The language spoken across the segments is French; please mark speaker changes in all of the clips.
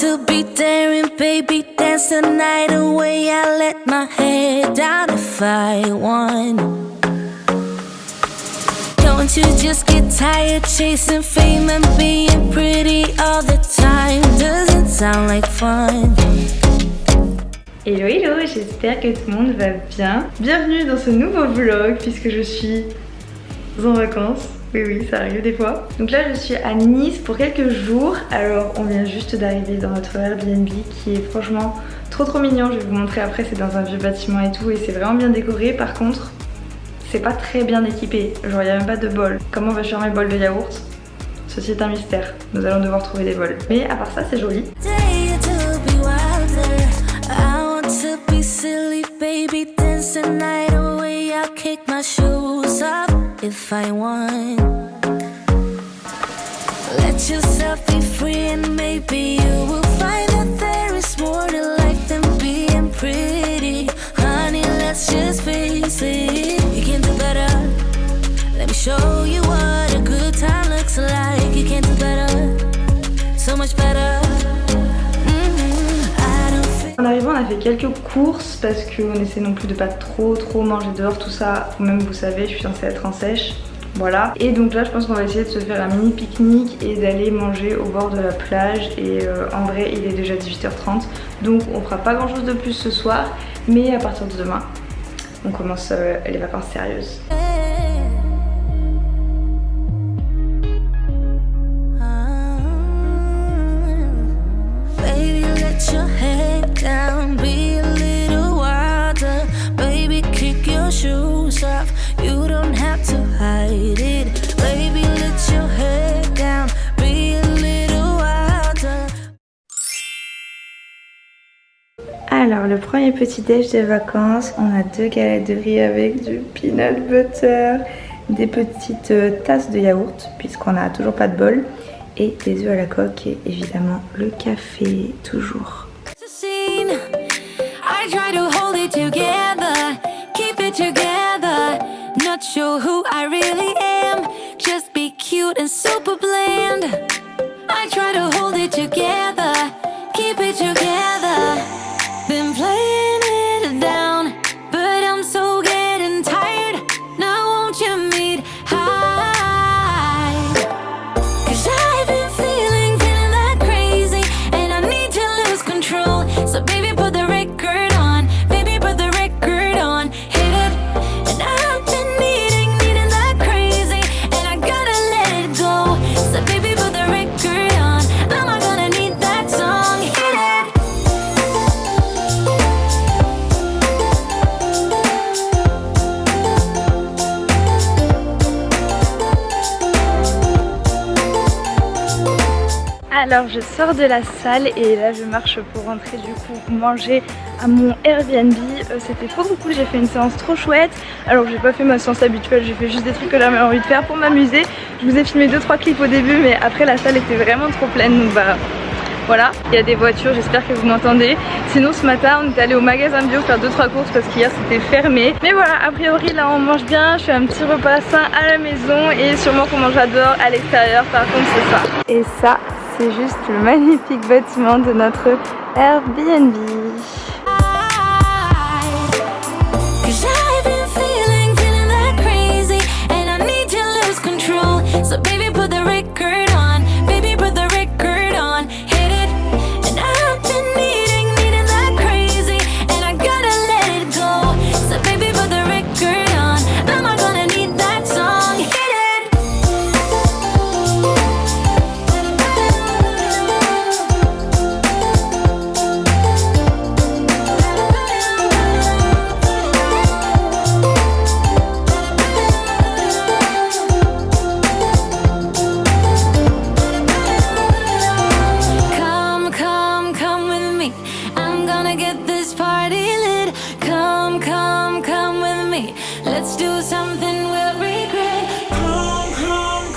Speaker 1: to be daring, baby, dance the night away. I let my head down if I won. Don't you just get tired chasing fame and being pretty all the time? Doesn't sound like fun.
Speaker 2: Hello hello, j'espère que tout le monde va bien. Bienvenue dans ce nouveau vlog puisque je suis en vacances. Oui, ça arrive des fois. Donc là je suis à Nice pour quelques jours. Alors on vient juste d'arriver dans notre Airbnb qui est franchement trop mignon. Je vais vous montrer après, c'est dans un vieux bâtiment et tout et c'est vraiment bien décoré. Par contre, c'est pas très bien équipé. Genre il n'y a même pas de bol. Comment va-je faire mes bols de yaourt? Ceci est un mystère. Nous allons devoir trouver des bols. Mais à part ça c'est joli. To be silly, baby, dance the night away. I'll kick my shoes off if I want. Let yourself be free and maybe you will find that there is more to life than being pretty. Honey, let's just face it, you can do better. Let me show you what a good time looks like. You can do better, so much better. En arrivant, on a fait quelques courses parce qu'on essaie non plus de pas trop manger dehors, tout ça. Même vous savez, je suis censée être en sèche. Voilà. Et donc là, je pense qu'on va essayer de se faire un mini pique-nique et d'aller manger au bord de la plage. Et en vrai, il est déjà 18h30. Donc on fera pas grand chose de plus ce soir. Mais à partir de demain, on commence les vacances sérieuses.
Speaker 1: Down, be a little wilder, baby, kick your shoes off. You don't have to hide it, baby, let your head down, be a little wilder.
Speaker 2: Alors le premier petit déj de vacances, on a 2 galettes de riz avec du peanut butter, des petites tasses de yaourt puisqu'on n'a toujours pas de bol et des œufs à la coque et évidemment le café toujours.
Speaker 1: I try to hold it together, keep it together. Not sure who I really am, just be cute and super bland. I try to hold it together, keep it together. Been playing it down, but I'm so getting tired. Now won't you meet high? 'Cause I've been feeling that crazy, and I need to lose control. So baby, put the record on, baby, put the record on, hit it. And I've been needing that crazy, and I gotta let it go. So baby, put the record on, I'm not gonna need that song, hit it.
Speaker 2: Alors je sors de la salle et là je marche pour rentrer du coup manger à mon Airbnb. C'était trop cool, j'ai fait une séance trop chouette. Alors j'ai pas fait ma séance habituelle, j'ai fait juste des trucs que j'avais envie de faire pour m'amuser. Je vous ai filmé 2-3 clips au début mais après la salle était vraiment trop pleine donc bah voilà. Il y a des voitures, j'espère que vous m'entendez. Sinon ce matin on est allé au magasin bio faire 2-3 courses parce qu'hier c'était fermé. Mais voilà, a priori là on mange bien, je fais un petit repas sain à la maison et sûrement qu'on mangera dehors à l'extérieur, par contre c'est ça. Et ça c'est juste le magnifique bâtiment de notre Airbnb.
Speaker 1: Let's do something we'll regret.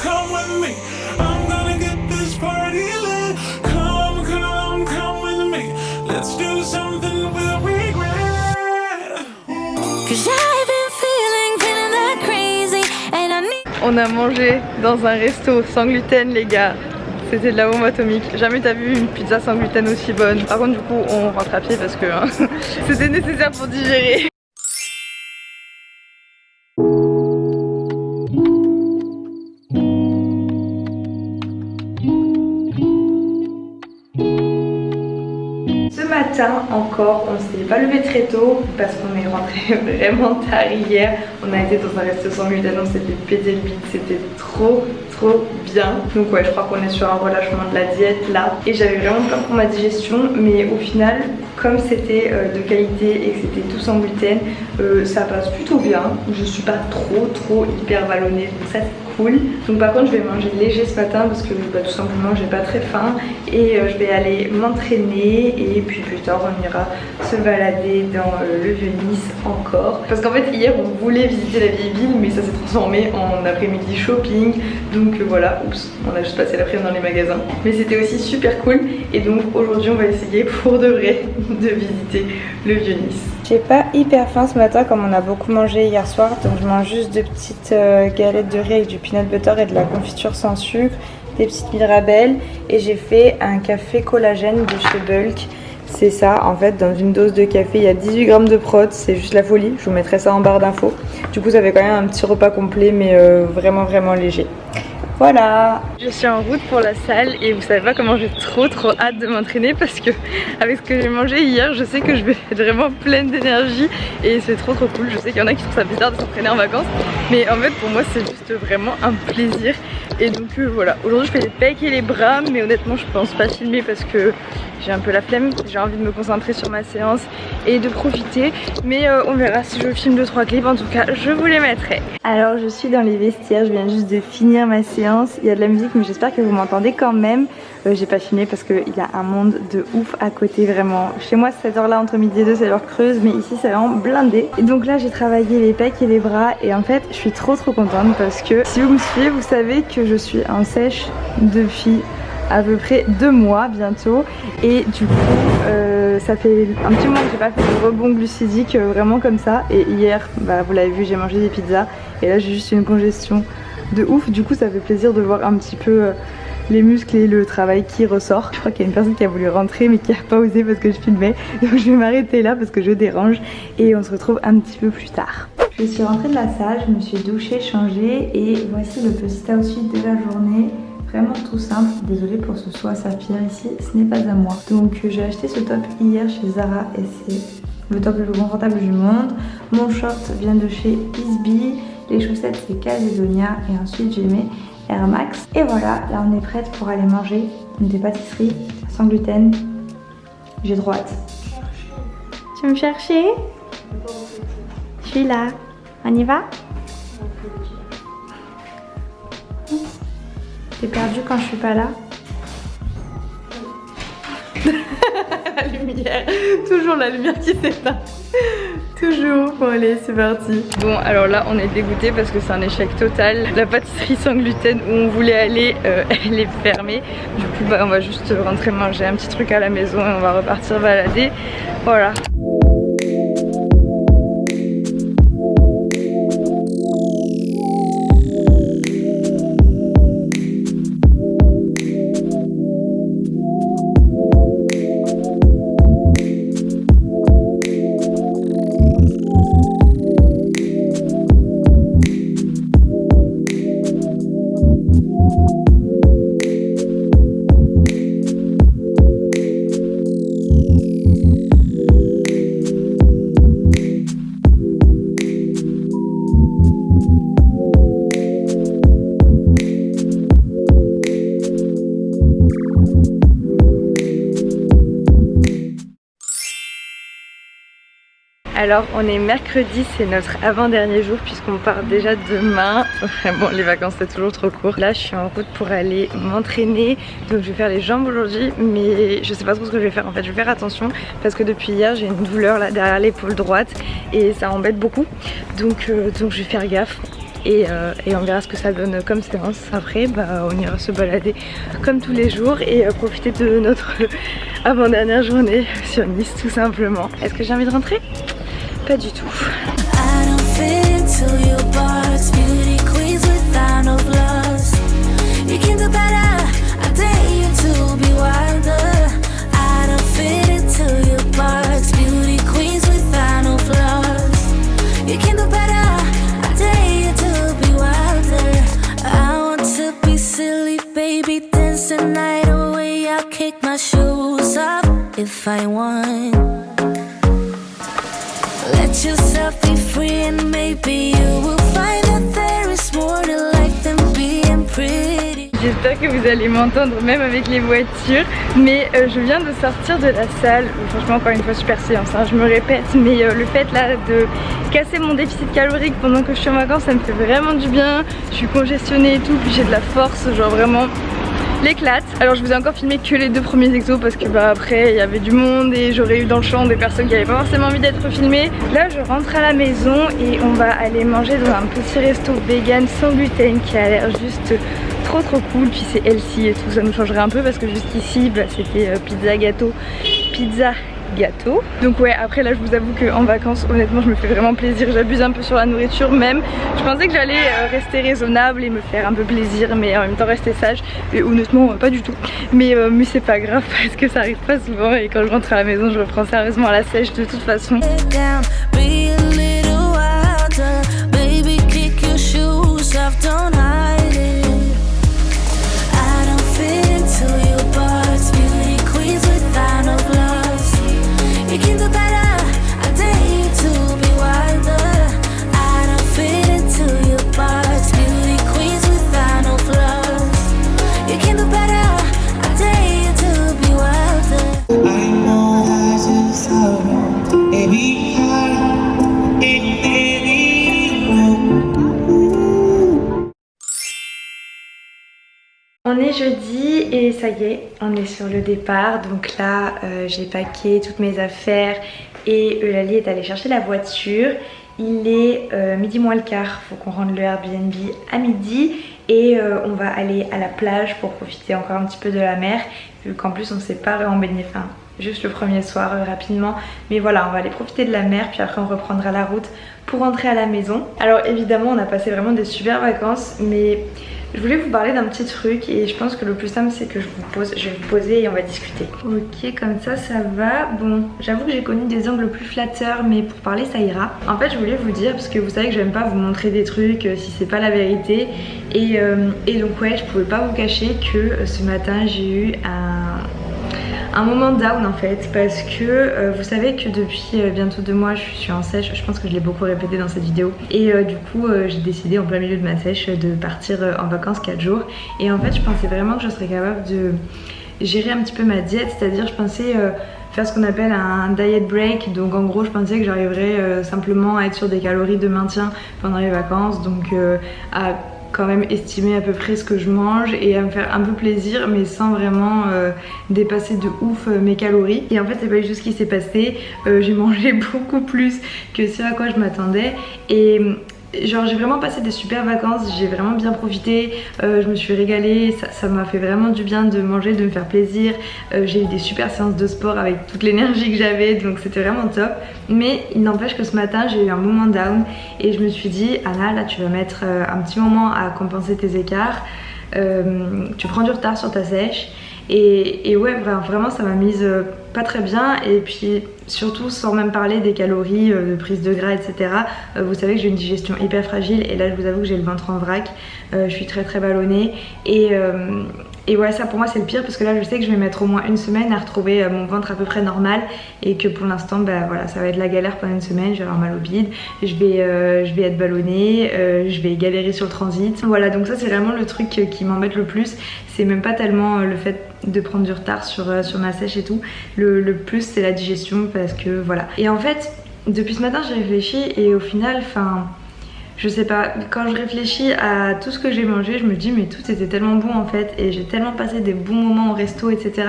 Speaker 1: Come with me. I'm gonna get this party lit. Come with me. Let's do something we'll regret. 'Cause I've been feeling that crazy and I need.
Speaker 2: On a mangé dans un resto sans gluten les gars. c'était de la bombe atomique. Jamais t'as vu une pizza sans gluten aussi bonne. Par contre du coup on rentre à pied parce que hein, c'était nécessaire pour digérer. Ce matin encore, on s'est pas levé très tôt parce qu'on est rentré vraiment tard hier. On a été dans un resto sans gluten, on s'est fait péter le bide, c'était trop bien. Donc ouais, je crois qu'on est sur un relâchement de la diète là. Et j'avais vraiment peur pour ma digestion, mais au final, comme c'était de qualité et que c'était tout sans gluten, ça passe plutôt bien. Je suis pas trop hyper vallonnée, donc ça c'est cool. Donc par contre je vais manger léger ce matin parce que tout simplement j'ai pas très faim. Et je vais aller m'entraîner et puis plus tard on ira se balader dans le Vieux-Nice encore. Parce qu'en fait hier on voulait visiter la vieille ville mais ça s'est transformé en après-midi shopping. Donc voilà, oups, on a juste passé l'après-midi dans les magasins. Mais c'était aussi super cool et donc aujourd'hui on va essayer pour de vrai de visiter le Vieux-Nice. J'ai pas hyper faim ce matin comme on a beaucoup mangé hier soir, donc je mange juste de petites galettes de riz avec du peanut butter et de la confiture sans sucre, des petites Mirabelles et j'ai fait un café collagène de chez Bulk. C'est ça en fait, dans une dose de café il y a 18 grammes de prot, c'est juste la folie, je vous mettrai ça en barre d'infos. Du coup ça fait quand même un petit repas complet mais vraiment léger. Voilà, je suis en route pour la salle et vous savez pas comment j'ai trop hâte de m'entraîner parce que avec ce que j'ai mangé hier je sais que je vais être vraiment pleine d'énergie et c'est trop cool. Je sais qu'il y en a qui trouvent ça bizarre de s'entraîner en vacances mais en fait pour moi c'est juste vraiment un plaisir. Et donc voilà, aujourd'hui je fais les pecs et les bras mais honnêtement je pense pas filmer parce que j'ai un peu la flemme, j'ai envie de me concentrer sur ma séance et de profiter. Mais on verra si je filme 2-3 clips, en tout cas je vous les mettrai. Alors je suis dans les vestiaires, je viens juste de finir ma séance. Il y a de la musique mais j'espère que vous m'entendez quand même. J'ai pas filmé parce qu'il y a un monde de ouf à côté vraiment. Chez moi cette heure là entre midi et 2 c'est l'heure creuse mais ici c'est vraiment blindé. Et donc là j'ai travaillé les pecs et les bras et en fait je suis trop contente parce que si vous me suivez vous savez que je suis en sèche depuis à peu près 2 mois bientôt et du coup ça fait un petit moment que j'ai pas fait de rebond glucidique vraiment comme ça et hier vous l'avez vu j'ai mangé des pizzas et là j'ai juste une congestion de ouf. Du coup ça fait plaisir de voir un petit peu les muscles et le travail qui ressort. Je crois qu'il y a une personne qui a voulu rentrer mais qui a pas osé parce que je filmais, donc je vais m'arrêter là parce que je dérange et on se retrouve un petit peu plus tard. Je suis rentrée de la salle, je me suis douchée, changée et voici le petit outfit de la journée. Vraiment tout simple, désolée pour ce soie saphir ici, ce n'est pas à moi. Donc j'ai acheté ce top hier chez Zara et c'est le top le plus confortable du monde. Mon short vient de chez Isby, les chaussettes c'est Calzedonia et ensuite j'ai mes Air Max. Et voilà, là on est prête pour aller manger des pâtisseries sans gluten. J'ai trop hâte. Tu veux me chercher? Je suis là. On y va? T'es perdu quand je suis pas là? La lumière, toujours la lumière qui s'éteint. Toujours. Bon allez c'est parti. Bon alors là on est dégoûté parce que c'est un échec total. La pâtisserie sans gluten où on voulait aller elle est fermée. Du coup on va juste rentrer manger un petit truc à la maison et on va repartir balader. Voilà. Alors on est mercredi, c'est notre avant-dernier jour puisqu'on part déjà demain. Bon les vacances c'est toujours trop court. Là je suis en route pour aller m'entraîner. Donc je vais faire les jambes aujourd'hui mais je sais pas trop ce que je vais faire en fait. Je vais faire attention parce que depuis hier j'ai une douleur là derrière l'épaule droite et ça m'embête beaucoup. Donc je vais faire gaffe. Et on verra ce que ça donne comme séance. Après on ira se balader comme tous les jours et profiter de notre avant-dernière journée sur Nice tout simplement. Est-ce que j'ai envie de rentrer? Pas du tout.
Speaker 1: take my shoes off if I want. Let yourself be free and maybe you will find that there is more to life than being pretty.
Speaker 2: J'espère que vous allez m'entendre même avec les voitures, mais je viens de sortir de la salle. Franchement, encore une fois, super séance, hein, je me répète, mais le fait là de casser mon déficit calorique pendant que je suis en vacances, ça me fait vraiment du bien. Je suis congestionnée et tout, puis j'ai de la force, genre vraiment l'éclate. Alors je vous ai encore filmé que les 2 premiers exos parce que bah après il y avait du monde et j'aurais eu dans le champ des personnes qui n'avaient pas forcément envie d'être filmées. Là je rentre à la maison et on va aller manger dans un petit resto vegan sans gluten qui a l'air juste trop cool, puis c'est healthy et tout, ça nous changerait un peu parce que jusqu'ici bah, c'était pizza gâteau. Donc ouais, après là je vous avoue qu'en vacances honnêtement je me fais vraiment plaisir, j'abuse un peu sur la nourriture même. Je pensais que j'allais rester raisonnable et me faire un peu plaisir mais en même temps rester sage, et honnêtement pas du tout. Mais c'est pas grave parce que ça arrive pas souvent et quand je rentre à la maison je reprends sérieusement à la sèche de toute façon.
Speaker 1: You can do better, I dare you to be wilder. I don't fit into your parts, beauty queens without no flaws. You can do better, I dare you to be wilder.
Speaker 3: I know that you saw every heart in every room.
Speaker 2: On est jeudi et ça y est, on est sur le départ. Donc là, j'ai packé toutes mes affaires et Eulalie est allée chercher la voiture. Il est midi moins le quart, faut qu'on rende le Airbnb à midi et on va aller à la plage pour profiter encore un petit peu de la mer, vu qu'en plus on s'est pas vraiment baigné, enfin juste le premier soir rapidement. Mais voilà, on va aller profiter de la mer puis après on reprendra la route pour rentrer à la maison. Alors évidemment on a passé vraiment des super vacances, mais je voulais vous parler d'un petit truc et je pense que le plus simple c'est que je vais vous poser et on va discuter. Ok, comme ça va. Bon, j'avoue que j'ai connu des angles plus flatteurs mais pour parler ça ira. En fait je voulais vous dire, parce que vous savez que j'aime pas vous montrer des trucs si c'est pas la vérité. Et donc ouais, je pouvais pas vous cacher que ce matin j'ai eu un moment down en fait, parce que vous savez que depuis bientôt 2 mois je suis en sèche. Je pense que je l'ai beaucoup répété dans cette vidéo et du coup j'ai décidé en plein milieu de ma sèche de partir en vacances 4 jours et en fait je pensais vraiment que je serais capable de gérer un petit peu ma diète, c'est-à-dire je pensais faire ce qu'on appelle un diet break. Donc en gros je pensais que j'arriverais simplement à être sur des calories de maintien pendant les vacances, donc à quand même estimer à peu près ce que je mange et à me faire un peu plaisir mais sans vraiment dépasser de ouf mes calories. Et en fait c'est pas du tout ce qui s'est passé, j'ai mangé beaucoup plus que ce à quoi je m'attendais et genre j'ai vraiment passé des super vacances, j'ai vraiment bien profité, je me suis régalée, ça m'a fait vraiment du bien de manger, de me faire plaisir, j'ai eu des super séances de sport avec toute l'énergie que j'avais, donc c'était vraiment top. Mais il n'empêche que ce matin j'ai eu un moment down et je me suis dit Anna, là tu vas mettre un petit moment à compenser tes écarts, tu prends du retard sur ta sèche. Et ouais, vraiment ça m'a mise pas très bien, et puis surtout sans même parler des calories, de prise de gras, etc. Vous savez que j'ai une digestion hyper fragile et là je vous avoue que j'ai le ventre en vrac, je suis très ballonnée et ouais, ça pour moi c'est le pire parce que là je sais que je vais mettre au moins 1 semaine à retrouver mon ventre à peu près normal et que pour l'instant bah voilà, ça va être la galère pendant 1 semaine, je vais avoir mal au bide, je vais être ballonnée, je vais galérer sur le transit. Voilà, donc ça c'est vraiment le truc qui m'embête le plus, c'est même pas tellement le fait de prendre du retard sur ma sèche et tout, le plus c'est la digestion parce que voilà. Et en fait depuis ce matin j'ai réfléchi et au final je sais pas, quand je réfléchis à tout ce que j'ai mangé, je me dis mais tout était tellement bon en fait et j'ai tellement passé des bons moments au resto, etc.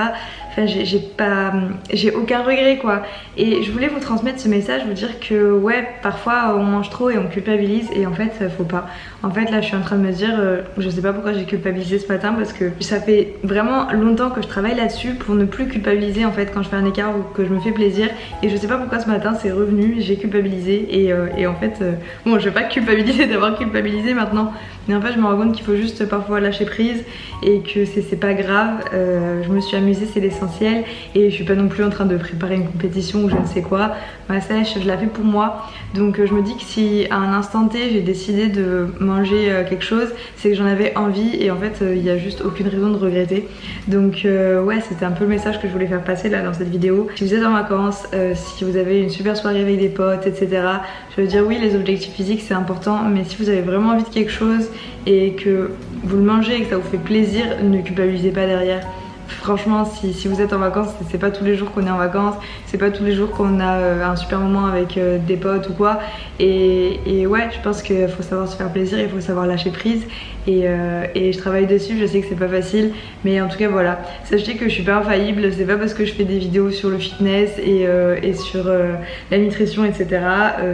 Speaker 2: Enfin j'ai aucun regret quoi. Et je voulais vous transmettre ce message, vous dire que ouais, parfois on mange trop et on culpabilise et en fait faut pas. En fait là je suis en train de me dire, je sais pas pourquoi j'ai culpabilisé ce matin parce que ça fait vraiment longtemps que je travaille là-dessus pour ne plus culpabiliser en fait quand je fais un écart ou que je me fais plaisir, et je sais pas pourquoi ce matin c'est revenu, j'ai culpabilisé et en fait bon, je vais pas culpabiliser d'avoir culpabilisé maintenant, mais en fait je me rends compte qu'il faut juste parfois lâcher prise et que c'est pas grave. Je me suis amusée, c'est l'essentiel.
Speaker 4: l'essentiel et je suis pas non plus en train de préparer une compétition ou je ne sais quoi. Ma sèche, je la fais pour moi. Donc je me dis que si à un instant T j'ai décidé de manger quelque chose, c'est que j'en avais envie et en fait il n'y a juste aucune raison de regretter. Donc ouais, c'était un peu le message que je voulais faire passer là dans cette vidéo. Si vous êtes en vacances, si vous avez une super soirée avec des potes, etc. Je veux dire oui, les objectifs physiques c'est important, mais si vous avez vraiment envie de quelque chose et que vous le mangez et que ça vous fait plaisir, ne culpabilisez pas derrière. Franchement, si vous êtes en vacances, c'est pas tous les jours qu'on est en vacances, c'est pas tous les jours qu'on a un super moment avec des potes ou quoi. Et ouais, je pense qu'il faut savoir se faire plaisir, il faut savoir lâcher prise. Et je travaille dessus, je sais que c'est pas facile, mais en tout cas voilà. Sachez que je suis pas infaillible, c'est pas parce que je fais des vidéos sur le fitness et sur la nutrition, etc.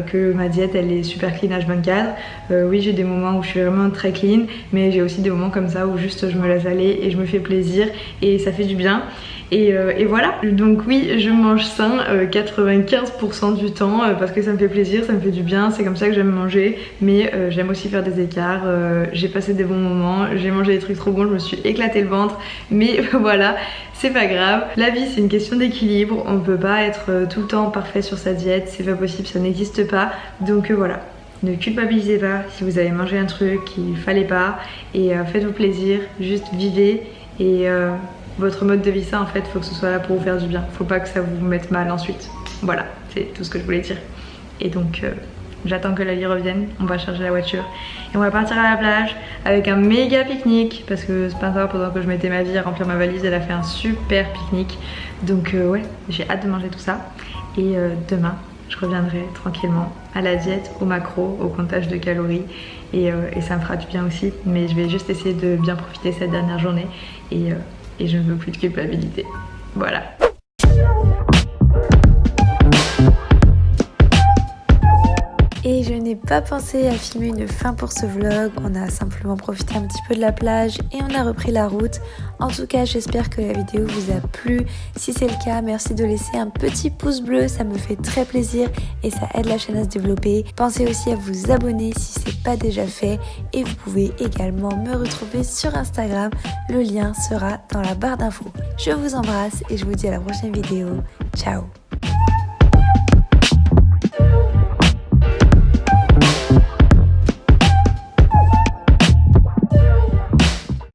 Speaker 4: Que ma diète elle est super clean H24. Oui, j'ai des moments où je suis vraiment très clean, mais j'ai aussi des moments comme ça où juste je me laisse aller et je me fais plaisir et ça fait du bien. Et voilà, donc oui, je mange sain 95% du temps parce que ça me fait plaisir, ça me fait du bien, c'est comme ça que j'aime manger, mais j'aime aussi faire des écarts, j'ai passé des bons moments, j'ai mangé des trucs trop bons, je me suis éclaté le ventre, mais voilà, c'est pas grave. La vie c'est une question d'équilibre, on peut pas être tout le temps parfait sur sa diète, c'est pas possible, ça n'existe pas, donc voilà. Ne culpabilisez pas si vous avez mangé un truc qu'il fallait pas et faites-vous plaisir, juste vivez et votre mode de vie ça en fait faut que ce soit là pour vous faire du bien, faut pas que ça vous mette mal ensuite. Voilà, c'est tout ce que je voulais dire. Et donc j'attends que Lali revienne, on va charger la voiture et on va partir à la plage avec un méga pique-nique parce que ce matin pendant que je mettais ma vie à remplir ma valise elle a fait un super pique-nique. Donc ouais, j'ai hâte de manger tout ça et demain je reviendrai tranquillement à la diète, au macro, au comptage de calories et ça me fera du bien aussi, mais je vais juste essayer de bien profiter cette dernière journée et je ne veux plus de culpabilité. Voilà.
Speaker 5: Et je n'ai pas pensé à filmer une fin pour ce vlog, on a simplement profité un petit peu de la plage et on a repris la route. En tout cas, j'espère que la vidéo vous a plu. Si c'est le cas, merci de laisser un petit pouce bleu, ça me fait très plaisir et ça aide la chaîne à se développer. Pensez aussi à vous abonner si ce n'est pas déjà fait et vous pouvez également me retrouver sur Instagram, le lien sera dans la barre d'infos. Je vous embrasse et je vous dis à la prochaine vidéo. Ciao!